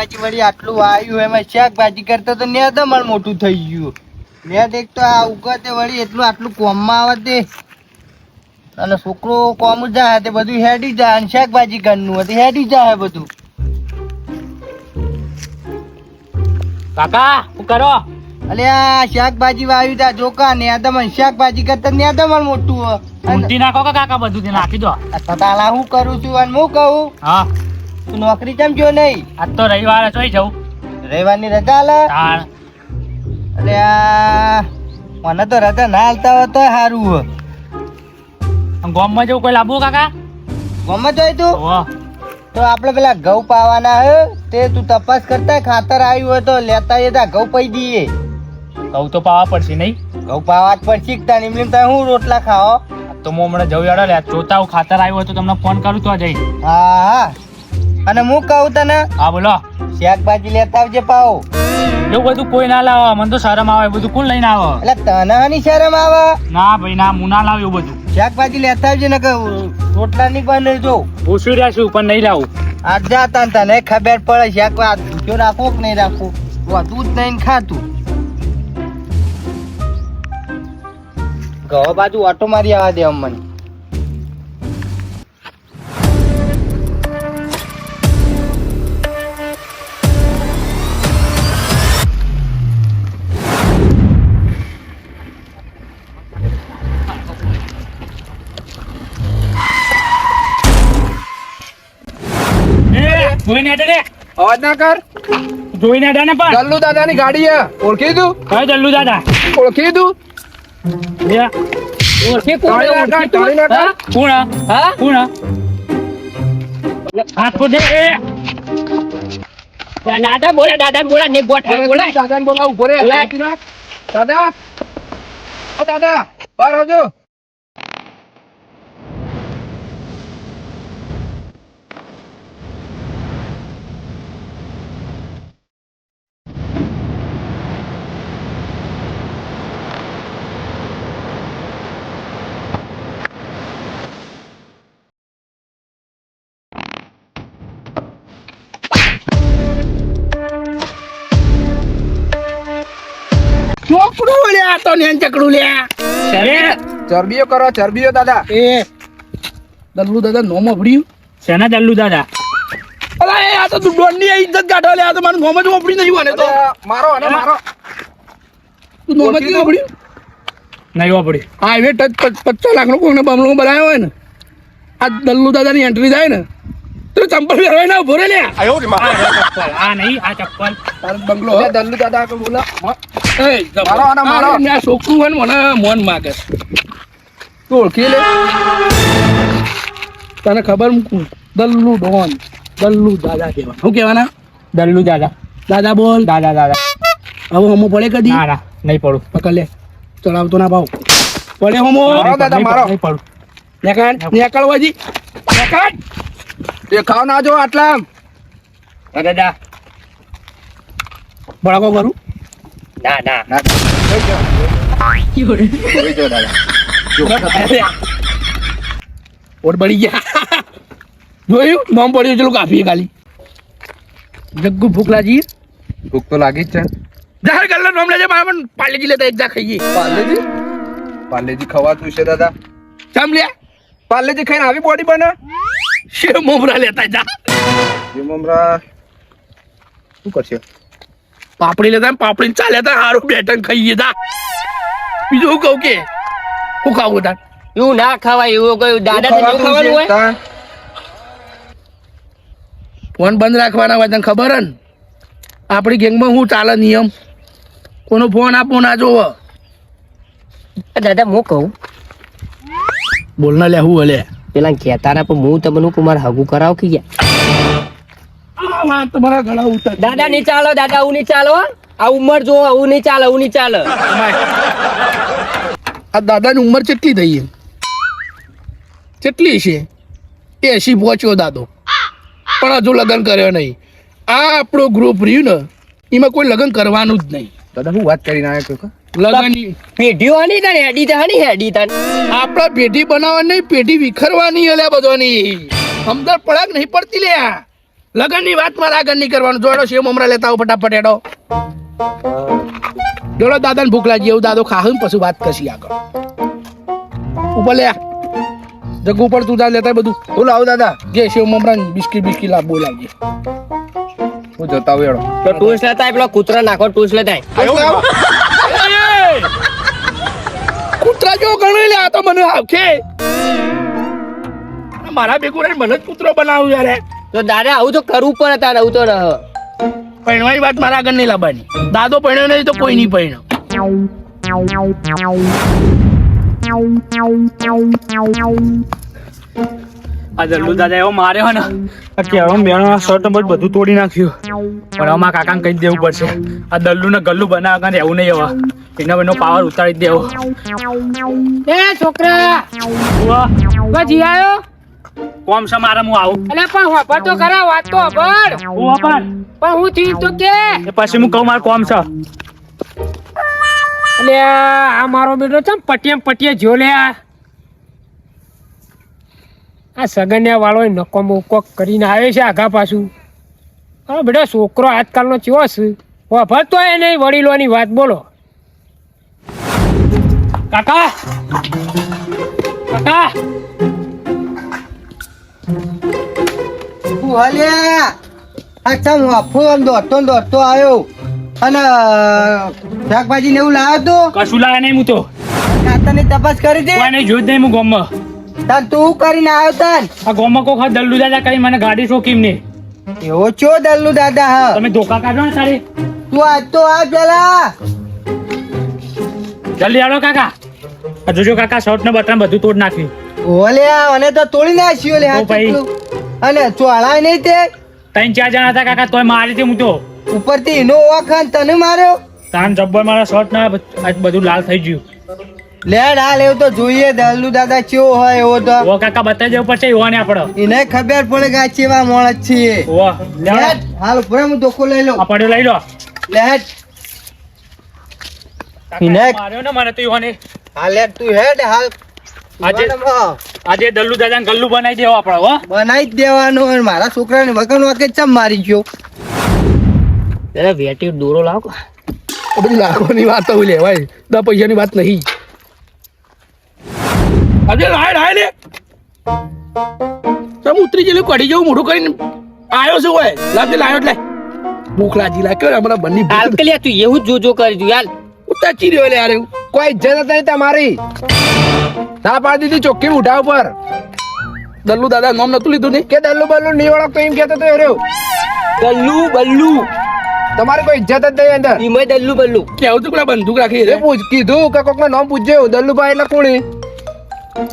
શાકભાજી વળી આટલું આવ્યું એમાં શાકભાજી કરતા તો ને દમણ મોટું થઈ ગયું. મેં દેખ તો આ ઉગતે વળી એટલું આટલું કોમમાં આવે તે અને છોકરો કોમ જાય તે બધું હેડી જાય અને શાકભાજી ઘરનું હતું હેડી જાય બધું. કાકા શું કરો? અલે આ શાકભાજી વાવ્યું તા જોકા ને દમણ શાકભાજી કરતા ને દમણ મોટું ઊંધી નાખો કે કાકા બધું તે નાખી દો. તાલા હું કરું છું અને હું કહું હા તું નોકરી કેમ જો નહીં? આજ તો રવિવારે જોઈ જવું. રવિવારની રજા લે. તાણ અલે આ મને તો રજા ના હાલતા હોય તો સારું હોય. ગામમાં જવું કોઈ લાવવું કાકા? ગમે તો તું ઓહો તો આપણે પેલા ઘઉં પાવાના હે તે તું તપાસ કરતા ખાતર આવ્યું હોય તો લેતા એ ઘઉં પઈ દઈએ. ઘઉં તો પાવા પડશે નહીં? ઘઉં પાવા જ પર શીખતા નિમલીમ તમે હું રોટલા ખાઓ. તો હું હમણાં જવું યાડો લે જોતા હું ખાતર આવ્યું હોય તો તમને ફોન કરું તો જઈ. હા હા અને હું કહું તને હા બોલો. શાકભાજી લેતા આવજે પાવો. એવું બધું કોઈ ના લાવે મને તો શરમ આવે. બધું કોણ લઈને આવે? એટલે તને આની શરમ આવે? ના ભાઈ ના હું ના લાવ એવું બધું. શાકભાજી લેતા આવજે ને કે રોટલા ની બને જો પૂછી રહ્યા છું પણ નહીં લાવું. આજ જાતા ને તને ખબર પડે શાકભાજી ભૂખ્યો રાખવો કે નહીં રાખવો. વધુ જ નહીં ખાતું. ઘઉં બાજુ ઓટો મારી આવવા દે અમને. જોઈને હેડે રે. અવાજ ના કર. જોઈને હેડે ને પણ. દલ્લુ દાદાની ગાડી હે. ઓળખી તું? કઈ દલ્લુ દાદા? ઓળખી તું? ઓળખી કોણ? ટાળી ના કર. કોણ? હા કોણ? હાથ તો દે. દાદા બોલા ને ગોઠા બોલા. દાદાને બોલાવ, ઉભો રે. દાદા ઓ દાદા બહાર આવજો. ચોકડું લ્યા તો ને ચકડું લ્યા. ચરબીઓ કરો ચરબીઓ દાદા. એ દલ્લુ દાદા નોમો ભડ્યું. શેના દલ્લુ દાદા? અલા એ આ તો તું ડોનની ઇજ્જત કાઢો લે. આ તો મારું નોમ જ ઓપડી નહીં બને તો મારો અને મારો તું નોમ જ નહીં ઓપડ્યું. નહીં વાપરી. હાઈવે ટચ 50 લાખ નો કોઈને બમણો બનાવ્યો હોય ને આ દલ્લુ દાદાની એન્ટ્રી થાય ને તો ચંપલ પહેરવાય ના ઉભો રે લે. આ નહીં આ ચપ્પલ. તારો બંગલો હે દલ્લુ દાદા કે બોલા. એ મારો અને મારો ને આ છોકરું હોય ને મને મોન માગે. તું ઓળખી લે. તને ખબર મૂકું દલ્લુ ડોન દલ્લુ દાદા કહેવાના. શું કહેવાના? દલ્લુ દાદા. દાદા બોલ. દાદા દાદા. હવે હમો પડે કદી? ના ના નહીં પડું. પકડ લે. ચલાવતો ના ભાવ પડે હમો. મારો દાદા મારો. નહીં પડું. નેકળ વાજી નેકળ. દેખાવ ના જો આટલા. દાદા બળાકો કરું. ના ના ના ઓટ બળી ગયા. જોયું નોમ પડ્યું ચલો કાફી ખાલી. જગ્ગુ ભૂખ લાગી. ભૂખ તો લાગી જ છે. જાહેર ગલ્લો નોમ લેજે. મારા પણ પાર્લેજી લેતા એક જા ખાઈએ. પાર્લેજી પાર્લેજી ખવાતું છે દાદા. ચમ લ્યા પાર્લેજી ખાઈને આવી બોડી બને. શેવ મોમરા લેતા જા. જે મમરા શું કરશે? પાપડી લેતા પાપડી ચા લેતા હારું બેટન ખાઈએ જા. બીજું હું કહું કે હું ખાવું તાર એવું ના ખવાય. એવું કયું દાદા તો ખવાતું ખાવાનું છે હોય. તાણ. ફોન બંધ રાખવાના હોય તને ખબર હે ને આપણી ગેંગમાં શું ચાલે નિયમ. કોનો ફોન આપવો ના જોવો. દાદા હું કહું બોલ ના લે હું હલે પેલા ખેતાના પણ હું તમને કુમાર હગું કરાવ કે તમારા ગળા ઉતર. દાદા નહીં ચાલો. દાદા આવું નહીં ચાલો. આ ઉંમર જો આવું નહીં ચાલે. આવું નહીં ચાલે. આ દાદાની ઉંમર કેટલી થઈ કેટલી છે? 80 પહોંચ્યો દાદો પણ હજુ લગ્ન કર્યો નહીં. આ આપણો ગ્રુપ રહ્યું ને એમાં કોઈ લગ્ન કરવાનું જ નહીં. દાદા હું વાત કરીને આવ્યો છું. લગ્ન પેઢીઓ હની તને હેડી તો હની હેડી તને આપડે પેઢી બનાવવાની નહીં પેઢી વિખરવાની હલે બધોની. સમજણ પડાક નહીં પડતી લે. લગનની વાત મારા આગળ નહીં કરવાનું. જોડો સેવ મમરા લેતા આવો ફટાફટ હેડો. જોડો દાદાને ભૂખ લાગી એવું દાદો ખાહું ને પછી વાત કરશી આગળ. ઉપર લે જગ્ગુ ઉપર તું જા લેતા બધું. હું લાવું દાદા? જે સેવ મમરા ને બિસ્કીટ લાવ બોલાવજે. હું જતા આવું હેડો. તો ટૂલ્સ લેતા આય, પેલો કૂતરો નાખો ટૂલ્સ લેતા આય. કૂતરા જેવો ગણો લે આ તો મને આવખે. મારા ભેગું રહીને મને જ કૂતરો બનાવ્યું યાર. તો દાદા આવું તો કરવું પડે તારે, આવું તો રહ. પૈણવાની વાત મારા આગળ નહીં લાવવાની. દાદો પૈણ્યો નહીં તો કોઈ નહીં પૈણ્યો. આ દલ્લુ દાદા એવો માર્યો ને આ કેળો મેળો શર્ટ બધું તોડી નાખ્યું. પણ અમારા કાકાને કહી દેવું પડશે આ દલ્લુ ને ગલ્લુ બનાવવા રહેવું નહીં હવે. એનો પાવર ઉતારી દેવો. એ છોકરા જી આવ્યો કોમ છે મારે હું આવું. એટલે પણ હોભર તો ખરા વાત તો હોભર. હું અપાર પણ હું થયું તો કે એ પછી હું કહું મારે કોમ છે. એટલે આ મારો બેટો ચમ પટિયા જો લે આ સગન્યા વાળો નકોમો કોક કરીને આવે છે આઘા પાછું. હા બેટા છોકરો આજકાલનો ચેવો છે હોભર તો એ નહીં વડીલોની વાત બોલો. કાકા કાકા તું હલ્યા અચ્છા હું આફો આમ દોડતો આવ્યો અને શાકભાજી ને એવું લાવ્યો તો કશું લાયા નહીં હું તો. ખાતાની તપાસ કરી દે. કોઈ નહીં જોયું જ નહીં હું ગોમમાં. તાર તું કરીને આવ્યો તાર આ ગોમમાં કોક આ દલ્લુ દાદા કરી મને ગાડી શોખીમ ને એવો ચો દલ્લુ દાદા હા. તમે ધોકા કાઢો ને તારી. તું આજ તો આ પેલા જલ્દી આવો કાકા. આ જોજો કાકા શર્ટ ને બટન બધું તોડ નાખ્યું. ઓલ્યા અને તો તોડી નાખ્યું લે ઓ ભાઈ. અને ચોળાય નહીં તે 3-4 જણા હતા કાકા તોય મારી હતી હું તો. ઉપરથી એનો ઓખાન તને માર્યો. તાન જબ્બર મારા શર્ટ ના બધું લાલ થઈ ગયું. લેડ હાલ એવું તો જોઈએ દલ્લુ દાદા કેવો હોય એવો તો ઓ કાકા બતાવી દેવું પડશે એવો ને આપડે. એને ખબર પડે કે આ ચેવા માણસ છે. ઓ લેડ હાલ ઉપર હું ધોકો લઈ લઉં. આ પડ્યો લઈ લો. લેડ કાકા વિનાયક. માર્યો ને મને તો એવો ને. હાલ લેડ તું હેડ હાલ આજે દલ્લુ દાદા ગલ્લુ બનાવી દેવો આપડે. હો બનાવી જ દેવાનું. અને મારા છોકરાને વગર વાકે ચમ મારી ગયો. અરે વેટી દોરો લાવ. આ બધી લાખોની વાત તો લેવાય 10 પૈસાની વાત નહીં. આજે લાય લે તમે ઉતરી ગયેલું કઢી જેવું મોઢું કરીને આવ્યો છે હોય લાવજે લાયો એટલે ભૂખ લાગી લાગે હમણાં બંને હાલ કે લે તું એવું જ જોજો કરી દઉં યાર. ઉતાચી રહ્યો લે યાર એવું. કોઈ ઇજ્જત નહીં તમારી. ના પાડી દીધી ચોખ્ખી ઉઠા ઉપર. દલ્લુ દાદા નામ નતું લીધું ને કે દલ્લુ બલ્લુ નહીં ઓળખતો એમ કહેતો તો રહ્યો. દલ્લુ બલ્લુ તમારી કોઈ ઇજ્જત જ નહીં અંદર. ઈમે દલ્લુ બલ્લુ કેવું તું પેલા બંદૂક રાખી એ પૂછ કીધું કે કોક નામ પૂછજો દલ્લુભાઈ એટલે કોણી.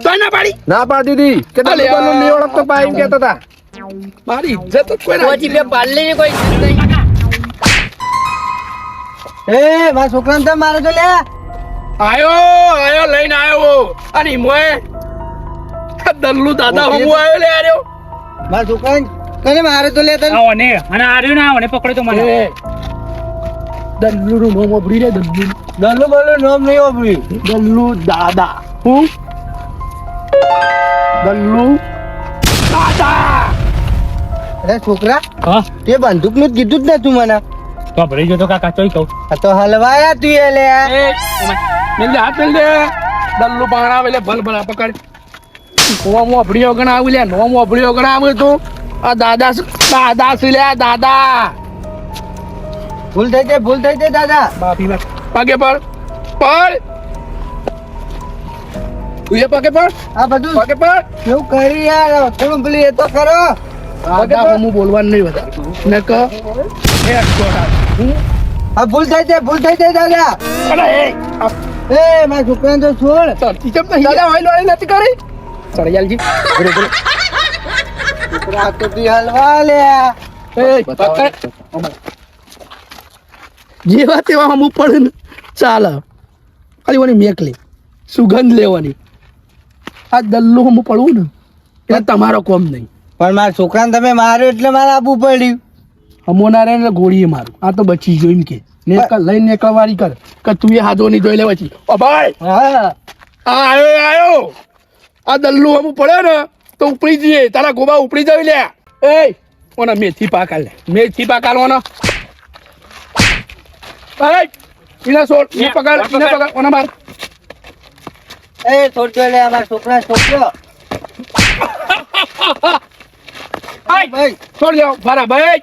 તો ના પાડી ના પાડી દીધી કે દલ્લુ અલ્યા. બલ્લુ નહીં ઓળખતો પા એમ કહેતા હતા. મારી ઇજ્જત જ કોઈ પછી બે પાલ્લે ની કોઈ ઇજ્જત નહીં. એ મારા છોકરાને તમે મારે તો લે. આયો લઈને આયો અને મોય દલ્લુ દાદા હું આવ્યો લે આર્યો મારા છોકરાને તને મારે તો લે તને. આવો ને અને આર્યો ને આવો ને પકડો તો મને. દલ્લુ નું નામ અબડી રે દલ્લુ દલ્લુ બલ્લુ નામ નહીં વાપર્યું. દલ્લુ દાદા હું દલ્લુ દાદા. અરે છોકરા હા તે બંદૂક નું જ કીધું જ ને તું મને. તો ભરી ગયો તો કાકા તોય કહું. આ તો હલવાયા તું એ લે. મેલ દે હાથ મેલ દે દલ્લુ પાણા વેલે ભલ ભલા પકડ નોમ અબડીઓ ગણ આવ લે નોમ અબડીઓ ગણ આવ તું આ દાદા છે લે દાદા. ભૂલ થઈ જાય દાદા. માફી માંગ પાગે પર તું એ પાગે પર આ બધું પાગે પર કેવું કરી યાર થોડું પેલું એ તો કરો. દાદા હું બોલવાનું નહીં વધારે ને ક એક છોટા હું આ ભૂલ થઈ જાય દાદા. અરે એ મારા છોકરાને તો છોડ. તરતી કેમ નહીં દાદા વાઈ લોઈ નથી કરી સળિયાલજી બરોબર છોકરા તો તું હલવા લે. એ પકડ જેવા તેવા અમુક પડે ને ચાલે ખાલી વાની મેકલી સુગંધ લેવાની આ દલ્લુ હમ પડવું ને એટલે તમારો કોમ નહીં. પણ મારા છોકરાને તમે માર્યો એટલે મારે આપવું પડ્યું. હમોના રે એટલે ગોળીએ મારું આ તો બચી ગયો એમ કે લઈને નીકળવારી કર કે તું એ હાથો નહીં જોઈ લે પછી ઓ ભાઈ હા આયો આ દલ્લુ હમ પડે ને તો ઉપડી જઈએ તારા ગોબા ઉપડી જાવ લે એ ઓને મેથી પાક આલે મેથી પાક આલવાનો ભાઈ ઇને સોળ ઇને પકડ ઓને માર એ છોડજો લે અમારા છોકરા છોકરો ભાઈ છોડ જાઓ ફરા ભાઈ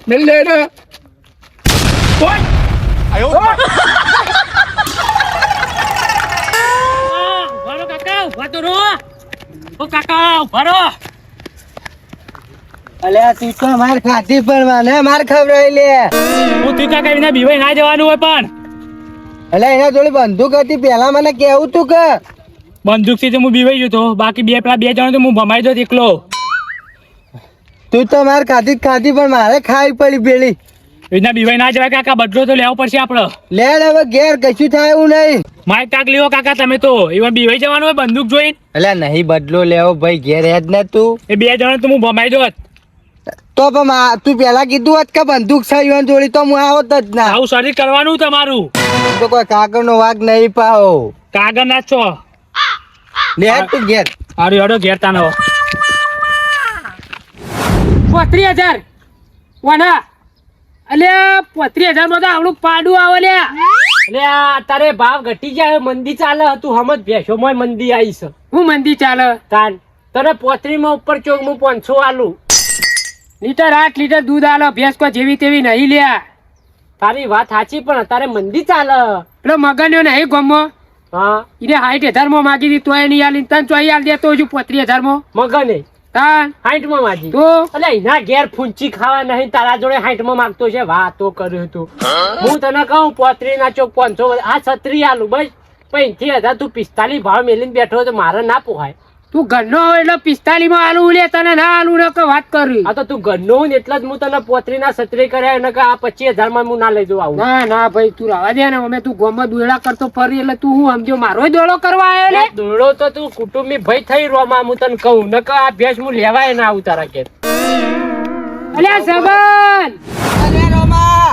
મિલ લે ને ઓય ભરો કાકા ઉભા તો રો ઓ કાકા ભરો અલ્યા તું તો માર ખાધી પણ મને માર ખવડાવી લે હું તું કાકા એના બીવાઈ ના જવાનું હોય પણ અલ્યા એના જોડે બંદૂક હતી પેલા મને કેવું તું કે બંદૂકથી તો હું બીવાઈ ગયો તો બાકી પેલા બે જણા તો હું ભમાઈ દો એકલો તું તો માર ખાધી પણ મારે ખાવી પડી પેલી એના બીવાઈ ના જવાય કાકા બદલો તો લેવો પડશે આપડે લે ને હવે ઘેર કશું થાય એવું નહીં માઇક તાક લેવો કાકા તમે તો એમાં બીવાઈ જવાનું હોય બંદૂક જોઈને અલ્યા નહીં બદલો લેવો ભાઈ ઘેર હેડ ને તું એ બે જણા તો હું ભમાઈ દો તો પણ તું પેલા કીધું હોત કે બંદૂક છે ઈવન જોડી તો હું આવત જ ના આવું શરીર કરવાનું તમારું તો કોઈ કાગળ નો વાઘ નહીં પાવો કાગળ ના છો લે હેડ તું ઘેર હારું હેડો ઘેર તાનો 35,000 વાના અલ્યા 35,000 માં તો આવડું પાડું આવે લ્યા અલ્યા તારે ભાવ ઘટી જાય મંદી ચાલે હતું હમજ ભેસો માં મંદી આવી છે હું મંદી ચાલે તાન તને 35 માં ઉપર ચોક હું 500 આલું લીટર 8 લીટર દૂધ આલો ભેંસ કો જેવી તેવી નહીં લ્યા તારી વાત સાચી પણ તારે મંદી ચાલે પેલો મગન્યો નહીં ગમો હા એને 60,000 માં માગી દી તોય નહીં આલી તને ચોઈ આલ દેતો હજુ 35,000 માં મગને તાન 60 માં માજી તો અલ્યા એના ઘેર ફૂંચી ખાવા નહીં તારા જોડે 60 માં માંગતો છે વાતો કર્યું તું હું તને કહું 35 ના ચોક 500 આ 36 આલું બસ પણ 80,000 તું 45 ભાવ મેલીને બેઠો તો મારે ના પોહાય તું ઘરનો હોય એટલે 45 માં આલુ લે તને ના આલુ ને કે વાત કરી આ તો તું ઘરનો હોય ને એટલે જ હું તને 35 ના 36 કર્યા ને કે આ 25,000 માં હું ના લઈ દઉં આવું ના ના ભાઈ તું રાવા દે ને અમે તું ગોમાં દોડા કરતો ફરી એટલે તું હું સમજો મારો દોડો કરવા આવ્યો લે દોડો તો તું કુટુંબી ભાઈ થઈ રોમાં હું તને કહું ન કે આ ભેંસ હું લેવાય ના આવું તારા ઘેર અલ્યા સગન અરે રોમા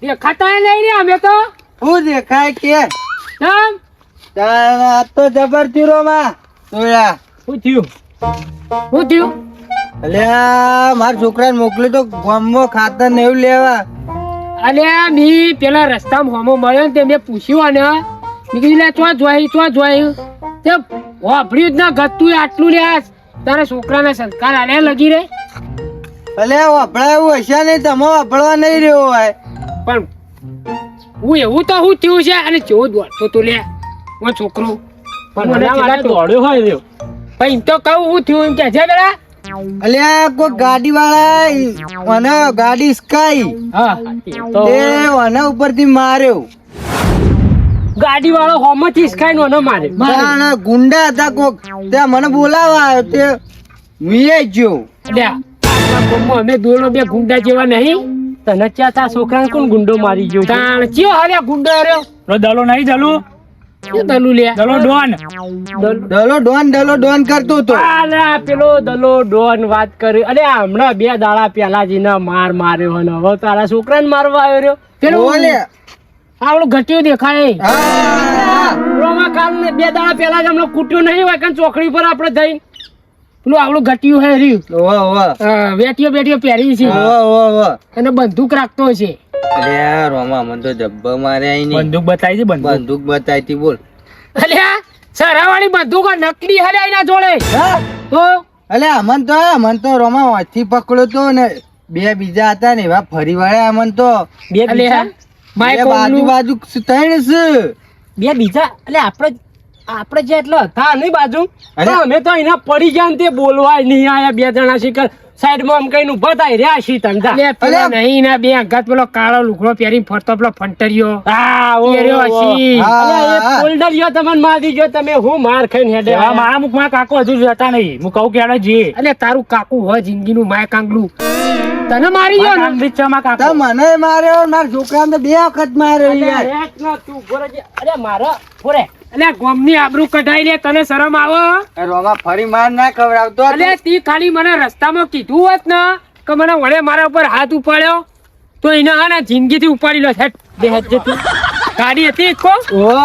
દેખાતા નહીં રે અમે તો હું દેખાય કે તમ આ તો જબર થયું રોમા તોયા શું થયું હું થયું અલ્યા મારા છોકરાને મોકલ્યો તો ગામમાં ખાતર ને એવું લેવા અલ્યા મી પેલા રસ્તામાં હોમો મળ્યો ને તે મેં પૂછ્યું અને મેં કીધું લે ચો જોઈ તે વાપર્યું જ ના ગતું આટલું લે તારા છોકરાને સંસ્કાર આલે લગી રે અલ્યા વાપડા એવું હશે નહીં તમે વાપરવા નહીં રહ્યો હોય પણ હું એવું તો હું થયું છે અને જેવો દોડતો તો લે હું છોકરો પણ મને મને ચેલા માટે દોડ્યો હોય રહ્યો ભાઈ એમ તો કહું હું થયું એમ કે છે પેલા અલ્યા કોઈ ગાડી વાળા મને ગાડી સ્કાઈ હા તો તે આના ઉપરથી માર્યો ગાડી વાળો હોમથી સ્કાઈ નો મારે મારા ગુંડા હતા કોક ત્યાં મને બોલાવા આવ્યો તે મીએ ગયો લ્યા આપણા ગામમાં અમે દોડો બે ગુંડા જેવા નહીં તને ત્યાં તારા છોકરાને કોણ ગુંડો મારી ગયો છે? તાણ ચિયો હારે ગુંડો રહ્યો દલો નહીં દલો એ તલું લે દલો ડોન ડલો ડોન કરતો હતો અલ્યા પેલો દલો ડોન વાત કરી અરે હમણાં 2 દાડા પેલા જીને માર્યો ને હવે તારા છોકરાને મારવા આવ્યો રહ્યો પેલું બોલે આવડું ઘટ્યું દેખાય હા રોમા કાલ ને 2 દાડા પેલા જ હમણાં કૂટ્યું નહીં હોય કારણ ચોકડી પર આપણે જઈને પેલું આવડું ઘટ્યું હે રહ્યું વાહ વાહ બેટીઓ પહેરી છે વાહ અને બંદૂક રાખતો છે અલ્યા રોમા મને તો જબ્બા મારે આઈ નહીં બંદૂક બતાવી છે બંદૂક બંદૂક બતાવી બોલ અલ્યા સરાવાળી બંદૂક નકલી હલે એના જોડે તો અલ્યા અમન તો રોમા વાથી પકડ્યો તો ને 2 બીજા હતા ને એવા ફરી વળ્યા અમન તો 2 બીજા માય બાજુ બાજુ ત્રણ છે 2 બીજા એટલે આપણે જે એટલે હતા નહીં બાજુ અરે. તો અમે તો એના પડી ગયા ને તે બોલવાય નહીં આયા 2 જણા શીખર સાઈડમાં આમ કઈ ઉભા થાય રહ્યા શી ધંધા લે પેલા નહીં ના બે અંગત પેલો કાળો લુગડો પહેરીને ફરતો પેલો ફંટરિયો હા ઓ પહેર્યો હશી. અલ્યા, એ ફોલ્ડર તમને મારી ગયો તમે હું માર ખાઈને હેડે હા, મારા મુખમાં કાકો હજુ જતા નહીં હું કહું કે હેડો જી અને તારું કાકુ હોય જિંદગીનું માય કાંગલું તને મારી ગયો ને તો મને માર્યો મારા છોકરાને તો 2 વખત માર્યો યાર રેટ ન તું ઘરે જે અરે મારા ફોરે અલે ગોમની આબરૂ કઢાઈ લે તને શરમ આવો રોમા ફરી માર ના ખવડાવતો અલે તી ખાલી મને રસ્તામાં કીધું હોત ને કે મને વળે મારા ઉપર હાથ ઉપાડ્યો તો એને હા ને જિંદગીથી ઉપાડી લો હેટ બે હાથ જતી ગાડી હતી કો ઓ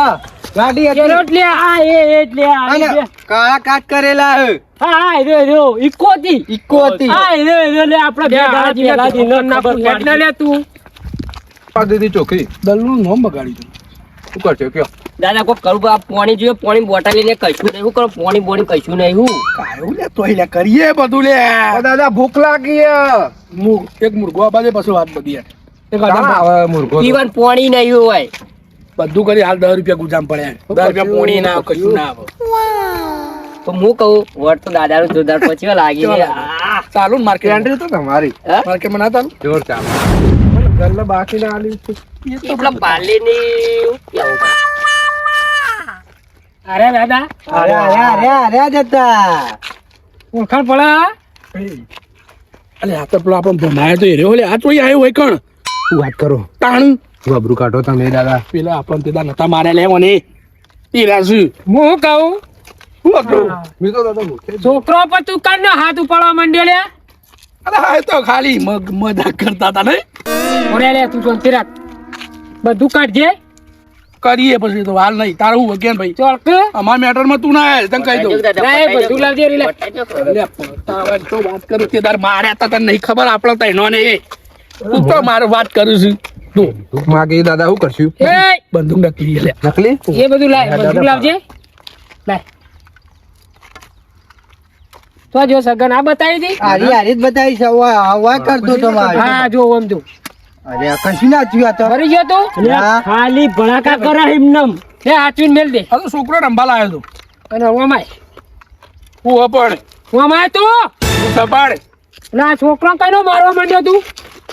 ગાડી હતી કેરોટ લે આ એ એટલે આ અને કાળા કાટ કરેલા હે હા રહ્યો ઇકો હતી ઈકો હતી હા રહ્યો લે આપણે બે દાડા પહેલા જ એનો ખબર હેડ ના લે તું પાડી દીધી ચોખ્ખી દલ્લુનું નામ બગાડી શું કરશો કયો દાદા કોઈ કરું આ પાણી જોઈએ પાણી બોટલ લઈને કશું નહીં કરો પાણી બોણી કશું નહીં હું કાયું લે તોય લે કરીએ બધું લે ઓ દાદા ભૂખ લાગી હે. એક મુર્ગો આ બાજુ પછી વાત બધી યાર. એક ક્યાં આધાર આવે મુર્ગો તો? પીવાનું પાણી નહીં હોય બધું કરી હાલ 10 રૂપિયા ગુજામ પડ્યા 10 રૂપિયા પોણી ના આવે, કશું ના આવે તો હું કહું વોટ તો દાદા નું જોરદાર પછી લાગી છે. આ, ચાલુ ને માર્કેટ કેન્દ્રી તો તમારી હા? માર્કેટમાં ના ચાલુ જોર ચાલે ગલ્લા બાકી ના આલી એ પેલા બાલીની કેવું અરે દાદા અરે અરે અરે અરે જતા ઓળખાણ પડે અલે આ તો પેલો આપણો ભમાયો તો એ રહ્યો લે આ તો અહીં આવ્યો હોય કણ શું વાત કરો તાણ ગબરું કાઢો તમે દાદા પેલા આપણને તેદા નતા માર્યા લે મને એ રાસુ હું શું કહું શું હતું મેં તો દાદા ભૂખે જ. છોકરો પર તું કાઢ ને હાથ ઉપાડવા માંડ્યો લે અરે હા એ તો ખાલી મજાક કરતા હતા નહીં ઓરે લે તું શાંતિ રાખ બધું કાઢજે કરીએ પછી તો હાલ નહીં તારું હું વગેન ભાઈ ચોક અમારા મેટરમાં તું ના આવે તને કહી દઉં ના એ બધું લાવજે રે લે અલે પતાવા તો વાત કરું તે તાર માર્યા તા તને નહીં ખબર આપણે તૈનો ને એ તું તો મારે વાત કરું છું તું ભૂખ માગી દાદા શું કરશું એ બંદૂક નકલી લે નકલી એ બધું લાય બધું લાવજે લાય તો જો સગન આ બતાવી દી હારી હારી જ બતાવી છે હવા કરતો તો મારે હા જો ઓમ જો અરે આ કશું ના થયું આ તો મરી ગયો તું હા. ખાલી ભડાકા કરે એમનેમ એ હાચવીને મેલ દે આ તો છોકરો રંબા લાવ્યો તો અને ઓમાય હું અપણ ઓમાય તું હું સપાડ ના છોકરો કઈનો મારવા માંડ્યો તું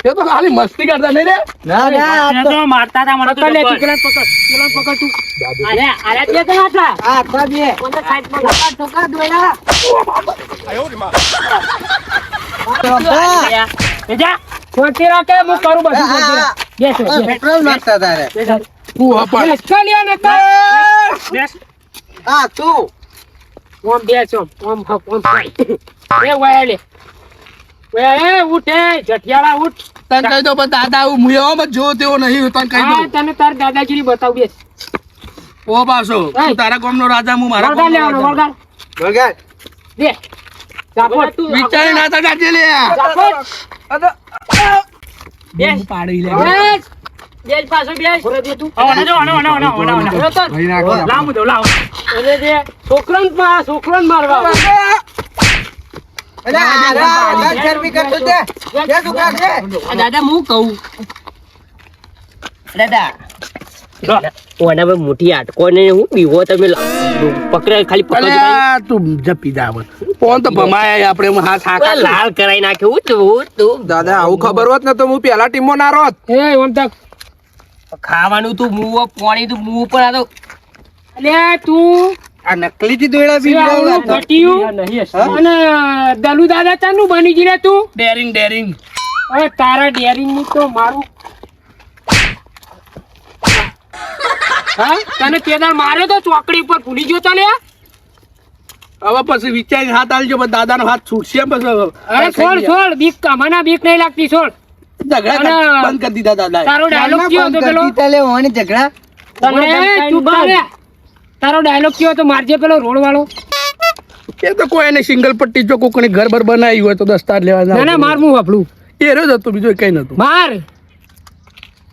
એ તો ખાલી મસ્તી કરતા નહીં રે ના ના આ મને તો તો મારતા હતા મને તો પકડ લે તું જબર. પેલા પકડ તું અરે અરે બે તો આટલા આ આટલા બે કોણ સાઈડમાં લગાડ ઠોકા દોયલા રમતા. બેજા શાંતિ રાખે હું કરું બધું શાંતિ રાખ. બેસ આ બેસ. પેટ્રોલ નાખતા તારે હું અપણ બેસ કલ્યો ને બેસ હા તું ઓમ બેસ ઓમ ઓમ એ વયા લે વયા એ ઉઠે જઠિયાળા ઉઠ તને કહી દો પણ દાદા હું મુયો મત જો તેવો નહીં તને કહી હા દઉં તને તાર દાદાગીરી બતાવ બેસ ઓ પાછો તું તારા ગામનો રાજા હું મારા વળગાડ ગામનો લેવાનો રાજા વળગાડ બગાડ દે ચાપોટ વિચારી ના તા કાઢી લે ચાપોટ બેસ પાડી લે બેસ બેસ પાછો બેસ ઘોડે દે તું આને જો આને ઘોડો તો ભાઈ નાખો લાવ દો લાવ ઘોડે દે છોકરાને મારવા અરે આ ગરમી કરતો તે જે છોકરા છે આ દાદા હું કહું દાદા ઓના પર મોટી આટકો ને હું બીવો તમે પકડે ખાલી પકડ અલ્યા તું જપી જા હવે કોણ તો ભમાયા આપણે હાથ હાકા લાલ કરાઈ નાખ્યું તું દાદા આવું ખબર હોત ને તો હું પેલા ટીમમાં ના રોત એ ઓમ તક ખાવાનું તું મુવો પાણી તું મુવ પર આ તો અલ્યા તું આ નકલી થી દોયડા બી આવડું ઘટ્યું અને દલુ દાદા તાનું બની ગઈ તું ડેરિંગ ડેરિંગ હવે તારા ડેરિંગ ની તો મારું હા તને કેદાર માર્યો તો ચોકડી ઉપર ભૂલી ગયો તને હવે પછી વિચારી હાથ આલજો પણ દાદાનો હાથ છૂટશે પછી અરે છોડ છોડ બીક મને બીક નહીં લાગતી છોડ ઝઘડા અને- બંધ કરી દીધા દાદા તારો ડાયલોગ કયો હતો પેલો તલે હોવાની ઝઘડા તને ચૂપ થા રે. તારો ડાયલોગ કયો હતો મારજે પેલો રોડ વાળો એ તો કોઈ એને સિંગલ પટ્ટી જો કોકની ઘર બર બનાવી હોય તો 10 તાર લેવા ના ના માર હું વાપરું એ રહ્યો જ હતો બીજું કઈ નતું માર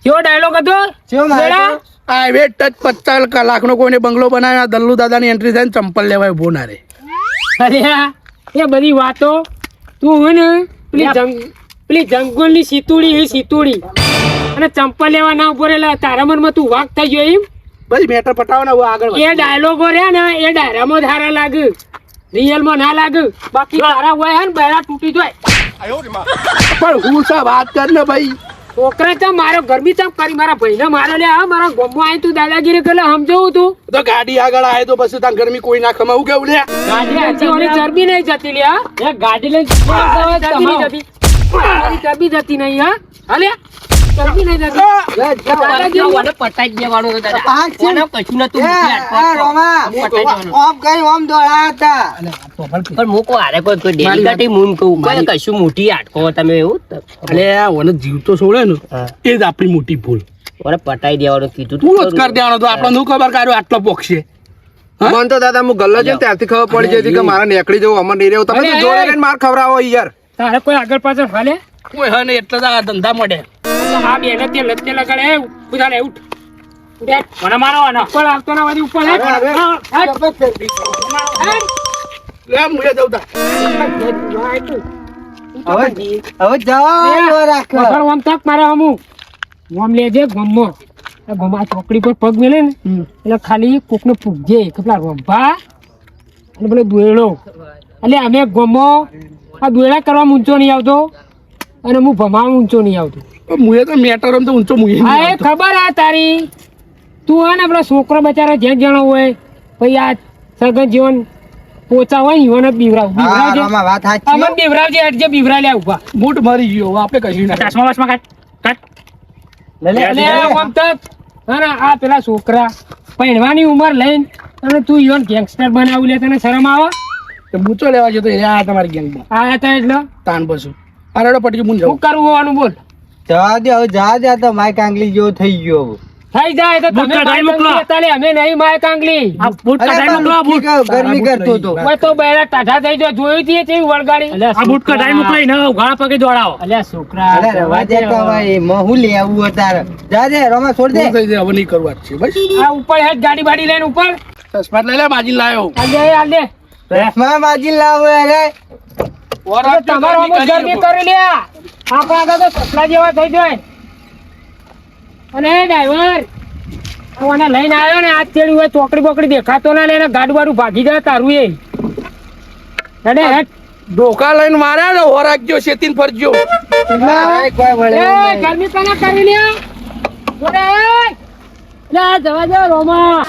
કયો ડાયલોગ હતો ચેવો માર્યો બેડા? તો? આ વેટ ટચ 50 લાખનો કોઈને બંગલો બનાવ્યા દલ્લુ દાદાની એન્ટ્રી થાય ને ચંપલ લેવાય ઉભો ના રે અરે એ બધી વાતો તું હોય ને પેલી જંગલની સીતુડી સીતુડી અને ચંપલ લેવા ના ઉભો રહેલા તારા મનમાં તું વાઘ થઈ ગયો એમ બસ મેટર પટાવો ને હવે આગળ એ ડાયલોગો રહ્યા ને એ ડાયરામાં ધારા લાગે રિયલમાં ના લાગે બાકી તારા હોય હે ને બૈરા તૂટી જાય પણ હું સા વાત કર ને ભાઈ છોકરા તો મારો ગરમી ચમ કરી મારા ભાઈને મારો લે હા મારા ગમમાં આવી તું દાદાગીરી કરે સમજાવું તું તો ગાડી આગળ આવે તો પછી ત્યાં ગરમી કોઈ ના ખમાવું કેવું લે ગાડી ચરબી નહીં જતી લે હા એ ગાડી લઈને ચરબી નહીં જતી મારી ચરબી જતી નહીં હા હાલે ચરબી નહીં જતી ઓને પટાઈ જ દેવાનો હતો દાદા આ છે. ઓને કશું નતું એ, એ, રોમા, ઓમ કઈ ઓમ દોડા હતા પણ મૂકો હારે કોઈ ડેલી કાટી મૂન કહું કોઈ કશું મોટી આટકો તમે એવું અલે ઓને જીવ તો છોડે ને એ જ આપણી મોટી ભૂલ ઓને પટાઈ દેવાનું કીધું પૂરો જ કરી દેવાનો તો આપણે શું ખબર કાઢ્યો આટલો પોક્ષે મને તો દાદા હું ગલ્લો છે ને ત્યારથી ખબર પડી જતી કે મારા નેકડી જવું અમર નહીં રહેવું. તમે તો અરે, જોડે અરે. રહીને માર ખવડાવો યાર. તારે કોઈ આગળ પાછળ હાલે કોઈ હે ને એટલે તો આ ધંધા મળે. આ બેને તે લત્તે લગાડે ઉઠાડે ઉઠ મને મારો આનો ઉપર આવતો ના વળી ઉપર હેઠ. અરે, હા, હેઠ. લે મુએ જઉં તા. હવે જાઓ રાખો. વગર ઓમ તક મારે અમુક ઓમ લેજે ગમો આ ગમા ચોકડી પર પગ મેલે ને એટલે ખાલી કોકને પૂગજે કે પેલા રંભા અને પેલો દોયડો એટલે અમે ગમો આ દોયડા કરવા ઊંચો નહીં આવતો અને હું ભમા ઊંચો નહીં આવતો મુએ તો મેટર તો ઊંચો મુએ નહીં હા એ આવતો. ખબર આ તારી તું હે ને પેલો છોકરો બચારો જ્યાં જણો હોય પછી આ સગન જીવન પોચા હોય ને ઈવન જ બીવરાવ હા, બીવરાવજે રામા વાત સાચી અમે હો. બીવરાવજે હટજે બીવરા લે ઉભા બૂટ મરી ગયો હવે આપણે કશું ના ચશ્મા વસમાં કાઢ એટલે આમ તક અને આ પેલા છોકરા પહેણવાની ઉંમર લઈને અને તું ઈવન ગેંગસ્ટર બનાવી લે તને શરમ આવે તો બૂચો લેવા જતો એ આ તમારી ગેંગમાં આ હતા એટલે તાન બસું અરે પટી મું શું જાઉં કરવું હોવાનું બોલ જવા દે હવે જવા દે. આ તો માય કાંગલી જેવો થઈ ગયો હવે. થઈ જાય તો બુટ તમે કઢાઈ માય મોકલો. કાંગલી હતા લે, અમે નહીં માય કાંગલી આ બૂટ અરે, કઢાઈ મોકલો આ બૂટ ઠીક, ગરમી કરતો હતો. ઓય તો બેરા ટાઢા થઈ ગયો જોયું તી કેવી વળગાડી આ બૂટ કઢાઈ મોકલાઈ ને ઉઘાડા પગે દોડાવો અલ્યા છોકરા અરે રવા દે તો હવે એમાં હું લેવું હોય તારે. જા દે રમા છોડ દે. શું થઈ જાય હવે નહીં કરવું છે બસ આ ઉપર હેઠ ગાડી બાડી લઈને ઉપર ચશ્મા લઈ લે બાજી લાયો હાલ દે હાલ દે ચશ્મા માજી લાવો અરે. તમારો અમુક ગરમી કરી લ્યા આપણા આગળ તો સસલા જેવા થઈ જાય અને ડ્રાઈવર આને લઈને આવ્યો ને આજ તેડી હોય ચોકડી બોકડી દેખાતો ના લે ને ગાડું બાડું ભાગી જાય તારું એ હેડે હેડ ધોકા લઈને માર્યા ને હોરાગ્યો શેતીન ફરજો અરે, કોઈ વળે એ નહીં. ગરમી પેલા કરી લ્યા જોડે લે જવા દે રોમા